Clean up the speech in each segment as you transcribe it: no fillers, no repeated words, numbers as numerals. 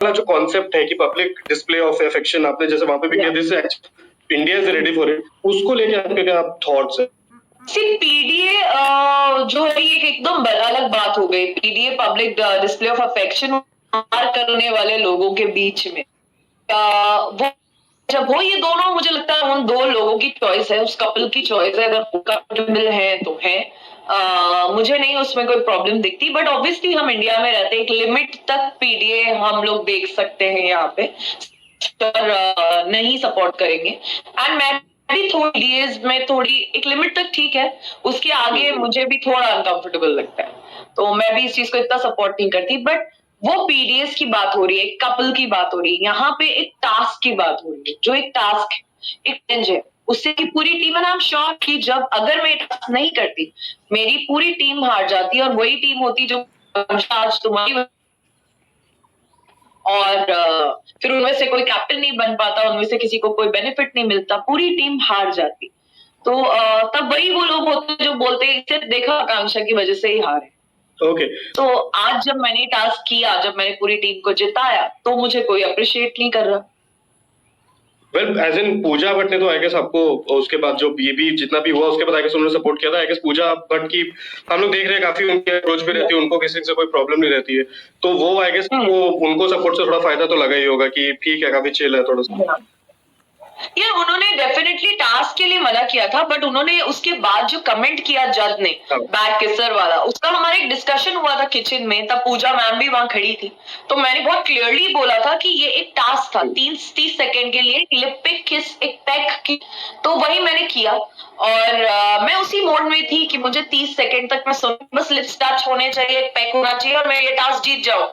वाला जो कॉन्सेप्ट है कि पब्लिक डिस्प्ले ऑफ अफेक्शन आपने जैसे वहां पे भी किया, this India is ready for it, उसको लेके आपके क्या थॉट्स है? पीडीए जो है ये एकदम अलग बात हो गई। PDA public display of affection करने वाले लोगों के बीच में वो जब हो, ये दोनों मुझे लगता है उन दो लोगों की चॉइस है, उस कपल की चॉइस है। अगर कंफर्टेबल है तो है, मुझे नहीं उसमें कोई प्रॉब्लम दिखती। बट ऑब्वियसली हम इंडिया में रहते हैं, एक लिमिट तक पीडीए हम लोग देख सकते हैं यहाँ पे, पर नहीं सपोर्ट करेंगे। एंड मैं भी थोड़ी पीडीएस में थोड़ी एक लिमिट तक ठीक है, उसके आगे मुझे भी थोड़ा अनकंफर्टेबल लगता है, तो मैं भी इस चीज को इतना सपोर्ट नहीं करती। बट वो पीडीएस की बात हो रही है, एक कपल की बात हो रही है, यहाँ पे एक टास्क की बात हो रही है, जो एक टास्क है, एक चैलेंज है, उससे की पूरी टीम है। आई एम श्योर कि जब अगर मैं टास्क नहीं करती, मेरी पूरी टीम हार जाती, और वही टीम होती जो आज तुम्हारी, और फिर उनमें से कोई कैप्टन नहीं बन पाता, उनमें से किसी को कोई बेनिफिट नहीं मिलता, पूरी टीम हार जाती। तो तब वही वो लोग होते जो बोलते हैं सिर्फ देखा आकांक्षा की वजह से ही हारे। ओके तो आज जब मैंने टास्क किया, जब मैंने पूरी टीम को जिताया, तो मुझे कोई अप्रिशिएट नहीं कर रहा। Well as in Pooja Bhatt ने तो आई गेस आपको उसके बाद जो ये भी जितना भी हुआ उसके बाद आई गेस उन्होंने सपोर्ट किया था। आई गेस पूजा भट्ट की हम लोग देख रहे हैं काफी उनके अप्रोच पे रहती है, उनको किसी से कोई प्रॉब्लम नहीं रहती है, तो वो आई गेस वो उनको सपोर्ट से थोड़ा फायदा तो लगा ही होगा कि ठीक है काफी चिल है थोड़ा सा। यार उन्होंने डेफिनेटली टास्क के लिए मना किया था, बट उन्होंने उसके बाद जो कमेंट किया जज ने बैक किसर वाला, उसका हमारा एक डिस्कशन हुआ था किचन में, तब पूजा मैम भी वहां खड़ी थी, तो मैंने बहुत क्लियरली बोला था कि ये एक टास्क था 30 सेकेंड के लिए, लिप पिक किस एक पैक की, तो वही मैंने किया। और मैं उसी मोड में थी कि मुझे 30 सेकेंड तक मैं सुन, बस लिप्स टच होने चाहिए, एक पैक होना चाहिए, और मैं ये टास्क जीत जाऊं।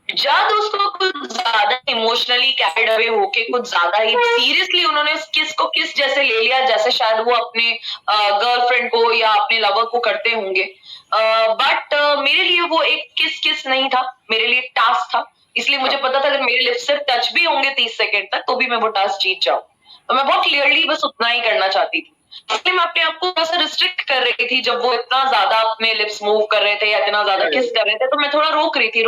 जब उसको कुछ ज्यादा इमोशनली कैरिड अवे होके कुछ ज्यादा ही सीरियसली उन्होंने उस किस को किस जैसे ले लिया, जैसे शायद वो अपने गर्लफ्रेंड को या अपने लवर को करते होंगे। बट मेरे लिए वो एक किस किस नहीं था, मेरे लिए एक टास्क था। इसलिए मुझे पता था अगर मेरे लिप्स से टच भी होंगे 30 सेकेंड तक, तो भी मैं वो टास्क जीत जाऊं। तो मैं बहुत क्लियरली बस उतना ही करना चाहती थी, इसलिए मैं अपने आप को थोड़ा सा रिस्ट्रिक्ट कर रही थी। जब वो इतना ज्यादा अपने लिप्स मूव कर रहे थे या इतना ज्यादा किस कर रहे थे, तो मैं थोड़ा रोक रही थी।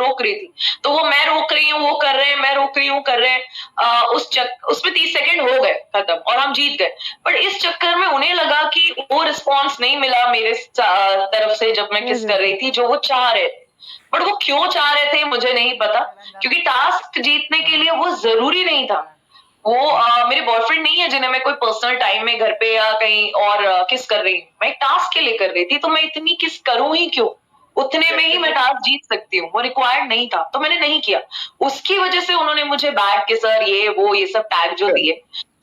तो वो मैं रोक रही हूँ, वो कर रहे हैं, मैं रोक रही हूँ, कर रहे हैं। उसमें 30 सेकेंड हो गए खत्म और हम जीत गए। पर इस चक्कर में उन्हें लगा कि वो रिस्पॉन्स नहीं मिला मेरे तरफ से जब मैं किस कर रही थी, जो वो चाह रहे थे। बट वो क्यों चाह रहे थे मुझे नहीं पता, क्योंकि टास्क जीतने के लिए वो जरूरी नहीं था। वो मेरे बॉयफ्रेंड नहीं है जिन्हें मैं कोई पर्सनल टाइम में घर पे या कहीं और किस कर रही हूँ, मैं एक टास्क के लिए कर रही थी, तो मैं इतनी किस करूं ही क्यों, उतने में ही मैं टास्क जीत सकती हूँ, वो रिक्वायर्ड नहीं था, तो मैंने नहीं किया। उसकी वजह से उन्होंने मुझे बैड किसर ये वो ये सब टैग जो दिए।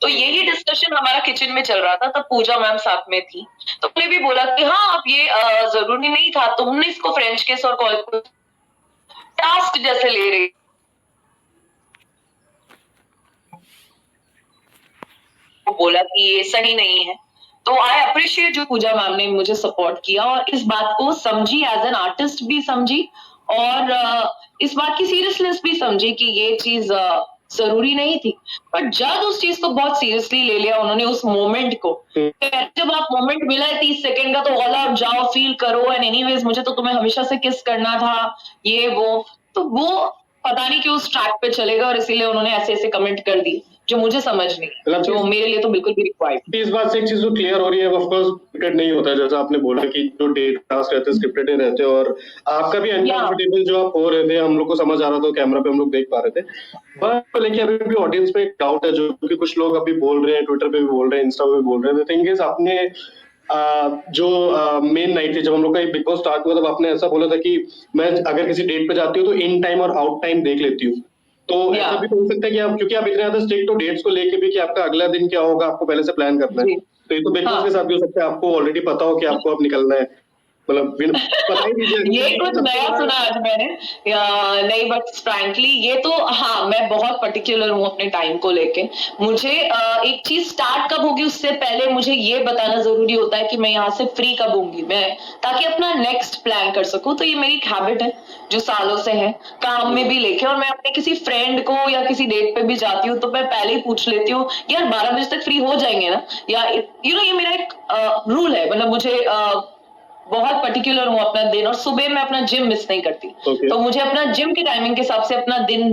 तो यही डिस्कशन हमारा किचन में चल रहा था, तब पूजा मैम साथ में थी, तो उन्होंने भी बोला कि हाँ अब ये जरूरी नहीं था, तुमने इसको फ्रेंच किस और कॉल टास्क जैसे ले रही, बोला कि ये सही नहीं है। तो आई अप्रिशिएट जो पूजा मैम ने मुझे सपोर्ट किया और इस बात को समझी, एज एन आर्टिस्ट भी समझी, और इस बात की सीरियसनेस भी समझी कि ये चीज जरूरी नहीं थी। बट जब उस चीज को बहुत सीरियसली ले लिया उन्होंने, उस मोमेंट को, जब आप मोमेंट मिला है 30 सेकेंड का, तो ऑल आउट जाओ, फील करो, एंड एनीवेज मुझे तो तुम्हें हमेशा से किस करना था, ये वो, तो वो पता नहीं क्यों उस ट्रैक पे चलेगा, और इसीलिए उन्होंने ऐसे ऐसे कमेंट कर दिए जो मुझे समझ नहीं, जो मेरे लिए तो बिल्कुल भी रिक्वायर्ड। इस बात से एक चीज तो क्लियर हो रही है, ऑफ कोर्स स्क्रिप्टेड नहीं होता है, जैसा आपने बोला कि जो डेट टास्क रहते हैं स्क्रिप्टेड नहीं रहते, और आपका भी अनकंफर्टेबल जो आप हो रहे थे हम लोग को समझ आ रहा था, कैमरा पे हम लोग देख पा रहे थे। बट लेकिन अभी भी ऑडियंस में एक डाउट है, जो कि कुछ लोग अभी बोल रहे हैं, ट्विटर पे भी बोल रहे हैं, इंस्टा पे भी बोल रहे हैं। थिंग इज आपने जो मेन नाइट थी जब हम लोग का बिग बॉस स्टार्ट हुआ, तब आपने ऐसा बोला था कि मैं अगर किसी डेट पे जाती हूँ तो इन टाइम और आउट टाइम देख लेती हूँ। तो ऐसा भी तो हो सकता है कि आप, क्योंकि आप इतने ज्यादा स्ट्रिक्ट हो डेट्स को लेके भी कि आपका अगला दिन क्या होगा आपको पहले से प्लान करना है, तो ये तो बिग बॉस के साथ भी हो सकता है आपको ऑलरेडी पता हो कि आपको अब निकलना है, मतलब पता ही नहीं। ये कुछ नया सुना आज मैंने, नहीं, बट फ्रैंकली ये तो हाँ, मैं बहुत पर्टिकुलर हूँ अपने टाइम को लेके। मुझे एक चीज स्टार्ट कब होगी उससे पहले मुझे ये बताना जरूरी होता है कि मैं यहाँ से फ्री कब होंगी मैं, ताकि अपना नेक्स्ट प्लान कर सकूं। तो ये मेरी एक हैबिट है जो सालों से है, काम में भी लेके, और मैं अपने किसी फ्रेंड को या किसी डेट पे भी जाती हूँ तो मैं पहले ही पूछ लेती हूँ यार 12 बजे तक फ्री हो जाएंगे ना, या ये मेरा एक रूल है। मतलब मुझे बहुत पर्टिकुलर हूँ अपना दिन, और सुबह मैं अपना जिम मिस नहीं करती। तो मुझे अपना जिम के टाइमिंग के हिसाब से अपना दिन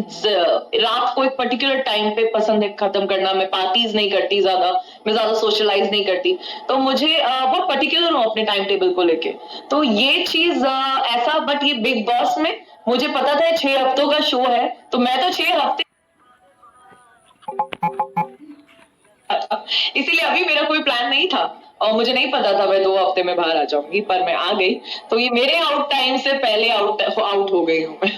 रात को एक पर्टिकुलर टाइम पे पसंद है खत्म करना। मैं पार्टीज नहीं करती ज्यादा, मैं ज्यादा सोशलाइज नहीं करती, तो मुझे बहुत पर्टिकुलर हूँ अपने टाइम टेबल को लेके। तो ये चीज ऐसा, बट ये बिग बॉस में मुझे पता था 6 हफ्तों का शो है, तो मैं तो 6 हफ्ते इसीलिए अभी मेरा कोई प्लान नहीं था, और मुझे नहीं पता था मैं 2 हफ्ते में बाहर आ जाऊंगी, पर मैं आ गई। तो ये मेरे आउट टाइम से पहले आउट हो गई हूँ मैं।